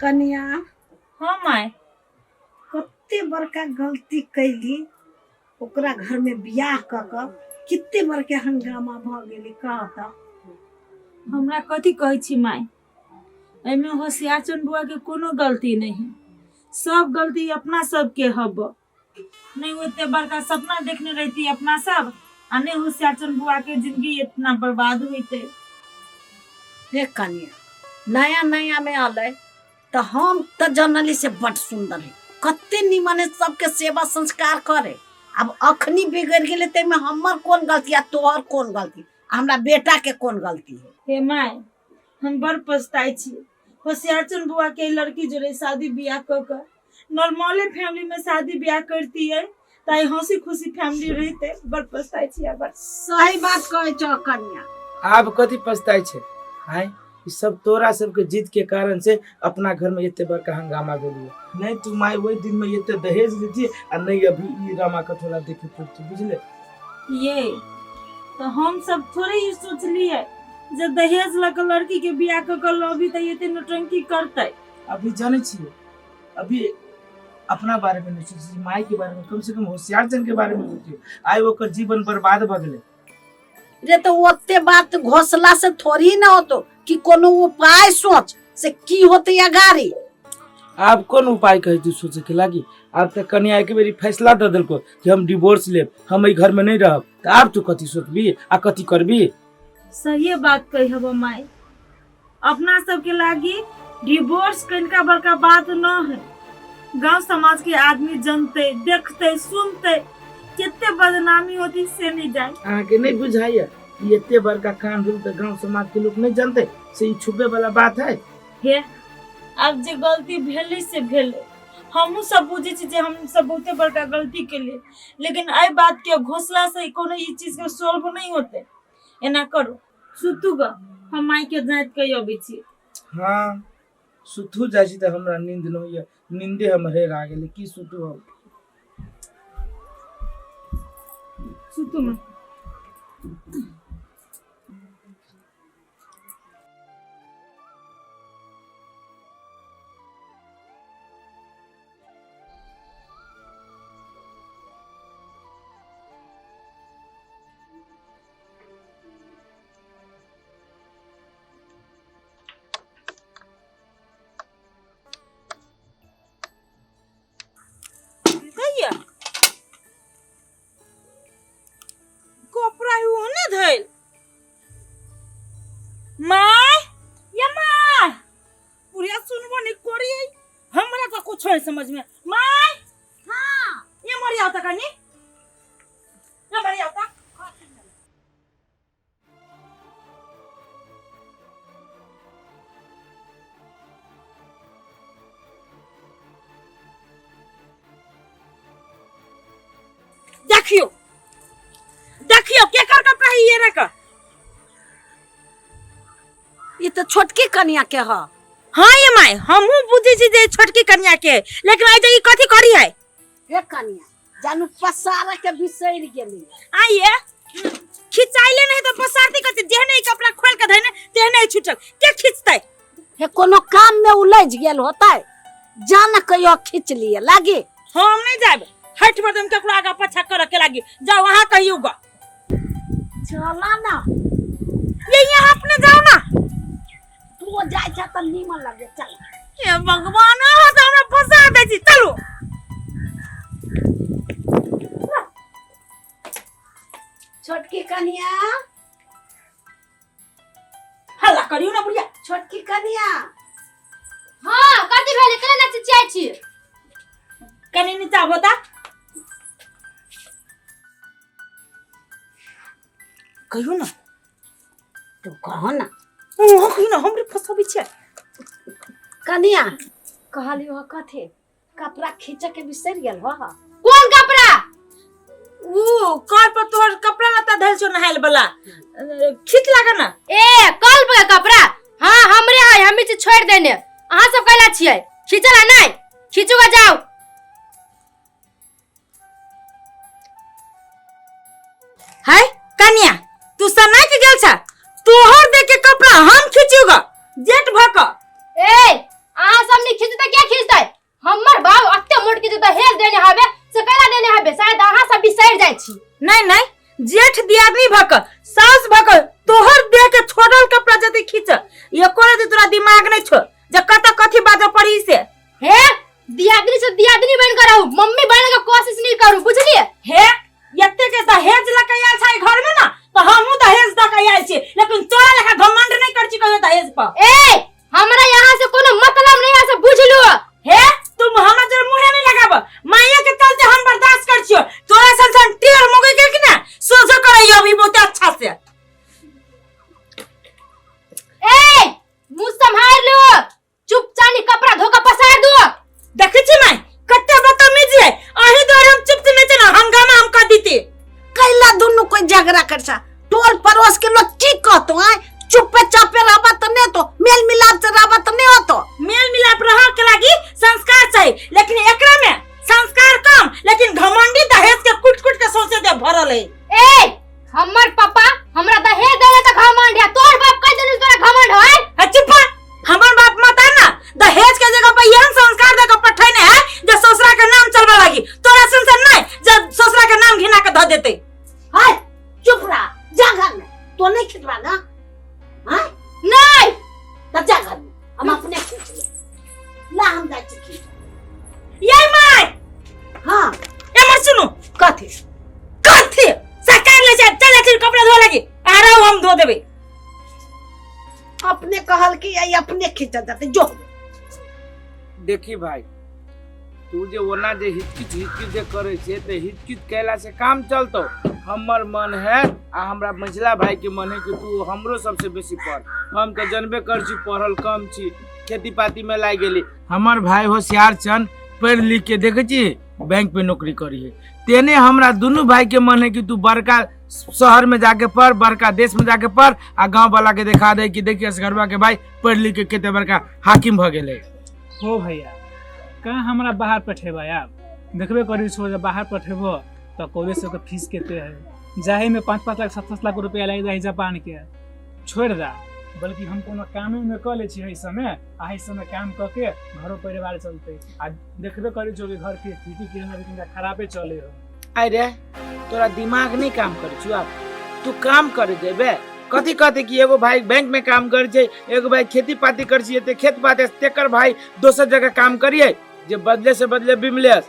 कन्या हाँ माय कत्ते बड़का गलती कैली ओकरा घर में बियाह क कितने बड़के हंगामा भ गेली कहता हमरा कथी कहै छी माय एमे होशियारचंद बुआ के कोनो गलती नहीं सब गलती अपना सब के हब नहीं होते बड़का सपना देखने रहती अपना सब आ नहीं होशियारचंद बुआ के जिंदगी इतना बर्बाद होते। हे कन्या नया नया में आले तो हम तो जनली से बड़ सुंदर है कत्ते निमन है सबके सेवा संस्कार करे अब अखनी बिगड़ गेले ते में हमर कौन गलती आ तोहर कौन गलती हमरा बेटा के कौन गलती है। हे माय हम बड़ पछताई छी होशियारचंद बुआ के लड़की जोड़े शादी ब्याह कर नॉर्मल फैमिली में शादी ब्याह करती है ताई हंसी खुशी फैमिली रहते बड़ पछताई छी। अब सही बात कहे छ कन्या आप कथी पछताई छे हाय ई सब तोरा सबके जिद के कारण से अपना घर में इतने बड़का हंगामा भेलिए नहीं तू माई वही दिन में इतने दहेज देती और नहीं अभी ई रामा कथोला देखे पड़ती बुझले ये तो हम सब थोड़े ही सोच लिए जब दहेज लगा लड़की के बियाह कर अभी तो ये नौटंकी करते अभी जाने छिए अभी अपना बारे में नहीं सोची माई के बारे में कम से कम होशियारचंद के बारे में सोचिए आए ओकर जीवन बर्बाद भ गेले रे तो ओते बात घोसला से थोड़ी ना होतो कि कोनो उपाय सोच से की होते या गाड़ी आप कौन उपाय कहे तू सोचे के लागी आप तक कन्या एक बेरी फैसला दे दिलको कि हम डिवोर्स लेब हम ई घर में नहीं रहब तो आप तू कथी सोचबी आ कथी करबी। सही बात कही हब माई अपना सब के लागी डिवोर्स कनका बड़का बात न है गांव समाज के आदमी जानते देखते सुनते कितने बदनामी होती से नहीं जाए आगे नहीं बुझाइए ये इतने बड़का कांड हुई तो गांव समाज के लोग नहीं जानते से ई छुपे वाला बात है। हे अब जे गलती भेले से भेले हमहू सब बुझे छी जे हम सब बहुते बड़का गलती के लिए लेकिन आई बात के घोषला से कोनो ई चीज के सॉल्व नहीं होते एना करो सुतू ग हम माई के जात के अबै छी। हां सुतू जाई त हमरा नींद न होइए नींदे हमरे आ गेले की सुतू हम सुतू में कपड़ा होने धैल माय या माय पूरा सुनबो नहीं करी हमरा तो कुछ है समझ में माय हां ये मर जाता कनी ये मर जाता देखियो देखियो के कर कपड़ा ये रे का ये तो छोटकी कन्या के ह हां ये माय हमहू बुझी छी जे छोटकी कन्या के लेकिन आई जे कथि करी है हे कन्या जानू पसारा के बिसर गेली आइए खिंचाइले नहीं तो पसारती कथि जेहने कपड़ा खोल के धने तेहने छुटक के खींचतै हे कोनो काम में उलझ गेल होतै जान कहियो खींच लिए लागे हम नहीं जाब हट बदम केकरो आगा पछा कर के लागी जाओ वहां कहियो ग चला ना ये यहाँ अपने जाओ ना तू जाय छ त नीमन लगे चल ये भगवान हो तो हमरा फंसा दे छी चलो छोटकी कन्या हल्ला करियो ना बुढ़िया छोटकी कन्या हां कथि भेले केना नाच चाहै छी कनी नीचा बता कहियो ना तो कहो ना ओ कहियो ना हमरे फसबी छै कन्या कहली हो कथे कपड़ा खींच के बिसर गेल हो कोन कपड़ा ओ कार पर तोहर कपड़ा लता धैल छो नहाइल वाला खींच लागा ना ए कल पे कपड़ा हां हमरे है हमी से छोड़ देने अहां सब कहला छियै खींचला नहीं खींचुगा जाओ है कन्या तू सना के गेल छ तोहर देख के कपड़ा हम खींचूगा जेठ भक ए अहां सब नहीं भक सास भक तोहर देह के छोड़ल कपड़ा जदी खींच ये कोरे दी तोरा दिमाग नहीं छो जे कथी बात पड़ी से हे दियादनी से दियादनी बन कर रहू, मम्मी बनने का कोशिश नहीं करू, बुझलिए? हे यत्ते के दहेज लकैया छै घर में ना तो हमहु दहेज दकैया छी, लेकिन तोरा लेखा घमंड नहीं कर छी कहियो दहेज पर। ए हमरा यहाँ से कोनो मतलब नहीं है, से बुझ लो। हे तुम हमरा जर मुंह नहीं लगाब, माया के चलते हम बर्दाश्त कर छियो, तोरा संसन टेर मोगे के कि ना सोझो करैयो अभी बहुत अच्छा से। ए मुंह संभाल लो, चुपचानी कपड़ा धोकर पसार दो। देखे छी मैं कत्ते बदतमीजी है, अही द्वारा हम चुप नहीं थे ना हंगामा हम कर दीते। कैला दोनों कोई झगड़ा करसा, टोल पड़ोस के लोग की कहतो है, चुपे चापे रहबा त नहीं तो मेल मिलाप से रहबा त नहीं होतो। मेल मिलाप रह के लागी संस्कार चाहिए, लेकिन एकरा में संस्कार कम लेकिन घमंडी दहेज के कुट कुट के सोचे दे भरल है। ए हमर पापा हमरा दहेज देले त घमंड है, तोर बाप कह देलु तोरा घमंड है? चुप हमर बाप मत है ना दहेज के जगह पर यह संस्कार देकर पठैने है जो ससुरा के नाम चलबा लागी, तोरा संसन नहीं जब ससुरा के नाम घिना के ध देते। हाय चुप रह, जा घर में, तो नहीं खिटवा ना। हाय नहीं त जा घर में, हम अपने खींच ले ला, हम जाय छी खींच। ये माय हां ए मत सुनो कथी सरकार ले चल कपड़ा धो लगी आ रहा हूं हम धो देबे। अपने कहल कि ये अपने खींच जाते जो। देखी भाई तू जे ओना जे हिचकिच जे करे छे ते हिचकिच कैला से काम चलतो। हमर मन है आ हमरा मझला भाई के मन है कि तू हमरो सबसे बेसी पढ़। हम तो जनबे कर छी पढ़ल कम छी, खेती पाती में लाग गेली। हमर भाई होशियार छन, पढ़ लिख के देखे छी बैंक में नौकरी करी है। तेने हमरा दोनों भाई के मन है कि तू बड़का शहर में जाके पढ़, बड़का देश में जाके पढ़ आ गांव वाला के दिखा दे कि देखिए घरवा के भाई पढ़ लिख के केते बड़का हाकिम भ गेले। हो भैया कहाँ हमरा बाहर पठेबा यार, देखबे करी छो जब बाहर पठेबो तो कॉलेज से फीस केते है, जाहे में 5-5 लाख 7-7 लाख रुपया लग जाए जापान के। छोड़ दा, बल्कि हम कोनो कामे में क ले छी एहि समय, आही समय काम क के घरो परिवार चलते। आ देखबे करी छो कि घर के स्थिति केना खराबे चले हो। अरे तोरा दिमाग नहीं काम करे छु, अब तू काम करे जेबे कथी कहते कि एगो भाई बैंक में काम कर छै, एगो भाई खेती पाती कर छिए ते खेत पाती तेकर भाई दोसर जगह काम करिए जे बदले से बदले बिमलेस।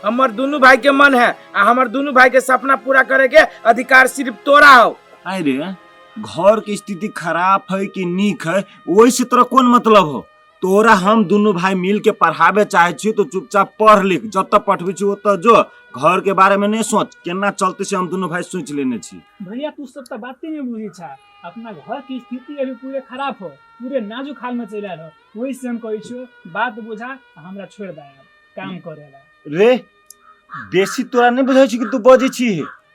हमर दोनों भाई के मन है आ हमर दोनों भाई के सपना पूरा करे के अधिकार सिर्फ तोरा हो। अरे घर की स्थिति खराब है कि नीक है वही से तोरा कौन मतलब हो? तोरा हम दोनों भाई मिल के पढ़ावे चाहे छी तो चुपचाप पढ़ लिख, जब तक पढ़बी छी ओत जो, घर के बारे में नहीं सोच, केना चलते से हम दोनों भाई सोच लेने छी। भैया तू सब तो बातें नहीं बुझी छा, अपना घर की स्थिति अभी पूरे खराब हो, पूरे नाजुक हाल में चल रहा हो, वही से हम कही छो बात बुझा हमरा छोड़ दे काम करेला। रे बेसी तोरा नहीं बुझाई छी कि तू बजे छी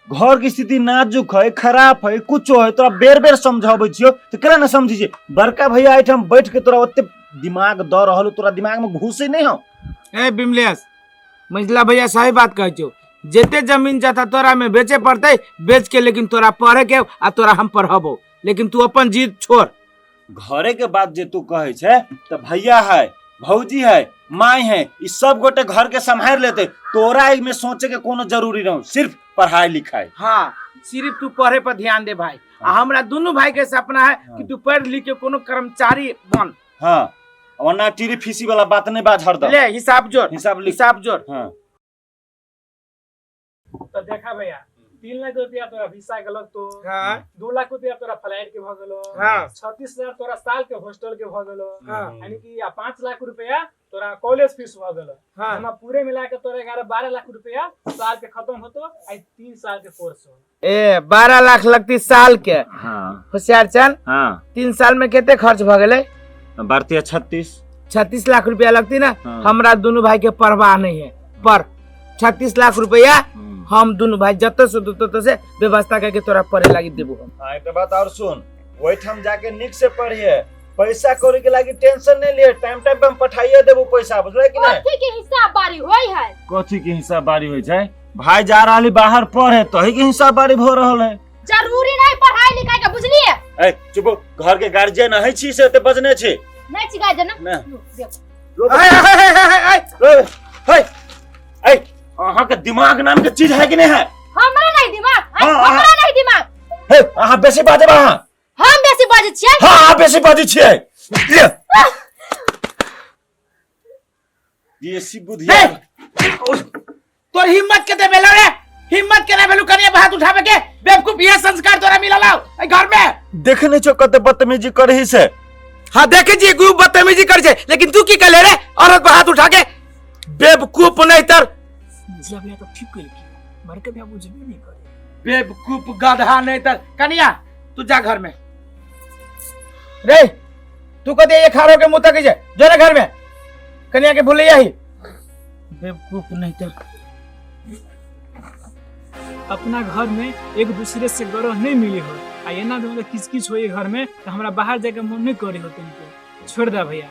घर की स्थिति नाजुक है, खराब है, कुछ है, तोरा बेर बेर समझावे छियो तो केना न समझी छी। बड़का भैया आइठम बैठ के तोरा ओते दिमाग द रहलो, तोरा दिमाग में घुसे नहीं हो। ए बिमलेस, मझला भैया सही बात कह छो, जेते जमीन जाता तोरा में बेचे पड़ते बेच के, लेकिन तोरा पढ़े के आ तोरा हम पढ़ाबो, लेकिन तू अपन जिद छोड़। घरे के बात जे तू कहे छे तो भैया है, भौजी है, माई है, इस सब गोटे घर के संभाल लेते, तोरा में सोचे के कोनो जरूरी नहीं, सिर्फ पढ़ाई लिखाई। हाँ सिर्फ तू पढ़े पर ध्यान दे भाई। हाँ। हमरा दोनों भाई के सपना है कि तू पढ़ लिख के कोनो कर्मचारी बन। हाँ वरना टीरी फीसी वाला बात नहीं बात हरदम। ले हिसाब जोड़, हिसाब जोड़। हाँ। तो देखा भैया 3 लाख रुपया तोरा वीसा के लगतो, हाँ 2 लाख रुपया तोरा फ्लाइट के भ गेलो, हाँ 36,000 तोरा साल के हॉस्टल के भ गेलो, हाँ यानी कि 5 लाख रुपया तोरा कॉलेज फीस भ गेलो। हाँ हम पूरे मिला के तोरा 11-12 लाख रुपया साल के खत्म होतो, आई 3 साल के कोर्स हो। ए 12 लाख लगती साल के। हाँ होशियार चल। हाँ 3 साल में कितने खर्च भ गेले? बढ़ती 36 लाख रुपया लगती ना। हाँ। हमरा दोनों भाई के परवाह नहीं है, पर 36 लाख रुपया हम दोनों भाई जत से व्यवस्था करके तोरा पढ़े लगी देबो। हाँ एक बात और सुन, वही हम जाके निक से पढ़िए, पैसा कौड़ी के लागी टेंशन नहीं लिए, टाइम टाइम पे हम पठाइए देबो पैसा, बुझले कि नहीं? कथी के हिसाब बारी होई है? कथी के हिसाब बारी होई छै? भाई जा रहली बाहर पढ़े तही के हिसाब बारी हो रहल है। जरूरी नहीं पढ़ाई लिखाई का, बुझलिए? ए चुप, घर के गार्जियन है छी से ते बजने छी नहीं चिका जना अहाँ के दिमाग नाम के चीज है कि नहीं है? हमरा नहीं दिमाग, हाँ, हमरा नहीं दिमाग। हे अहाँ बेसी बाजे अहाँ हम बेसी बाजै छियै हाँ अहाँ बेसी बाजे छियै देसी बुद्धि तोर हिम्मत के दे बेलो रे हिम्मत के ना भेलु कनिया हाथ उठावे के बेवकूफ ये संस्कार तोरा मिलल ए घर में देखे नहीं छो कते बदतमीजी करही से हाँ देखे जी खूब बदतमीजी कर छे लेकिन तू की करे रे औरत पे हाथ उठा के बेवकूफ नहीं तर जिया भैया तो ठीक कर लिया मर के भी बुझबे नहीं करे बेवकूफ गधा नहीं तर कनिया तू जा घर में रे तू कदे ये खारो के मुंह तक जे जो ना घर में कनिया के भूल ही बेवकूफ नहीं तर अपना घर में एक दूसरे से गौरव नहीं मिली हो आ एना तो किच किच होई घर में तो हमरा बाहर जाके मन नहीं करे हो तुमको छोड़ दे भैया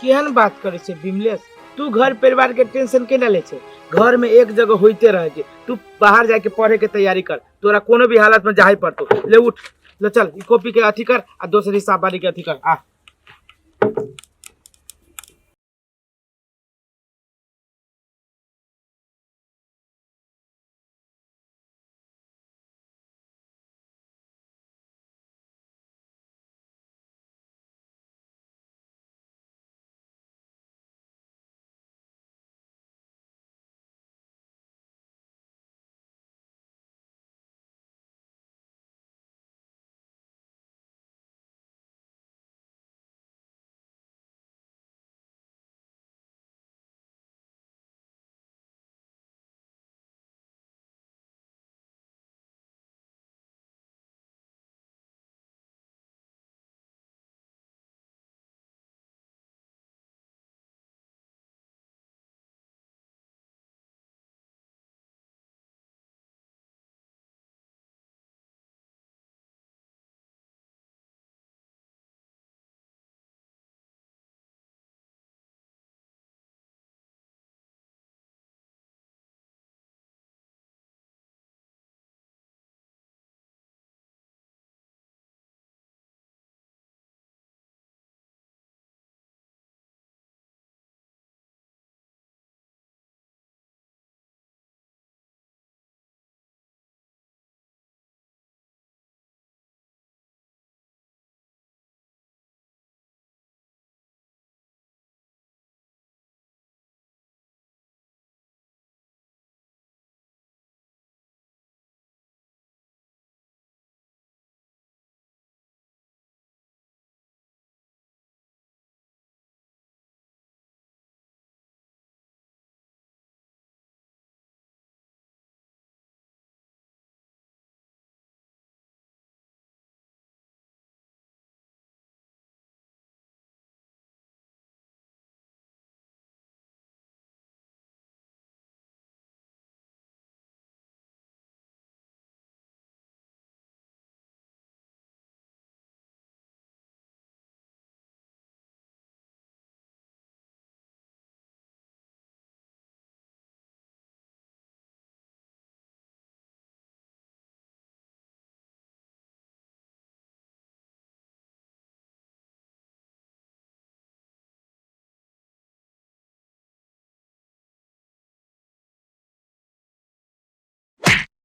केहन बात करे छे विमलेश तू घर परिवार के टेंशन के ले छे घर में एक जगह होते रहे छे तू बाहर जाके पढ़े के तैयारी कर तोरा कोनो भी हालत में जाही पड़तो ले उठ ले चल ई कॉपी के अथी कर आ दोसर हिसाब बारी के अथी कर आ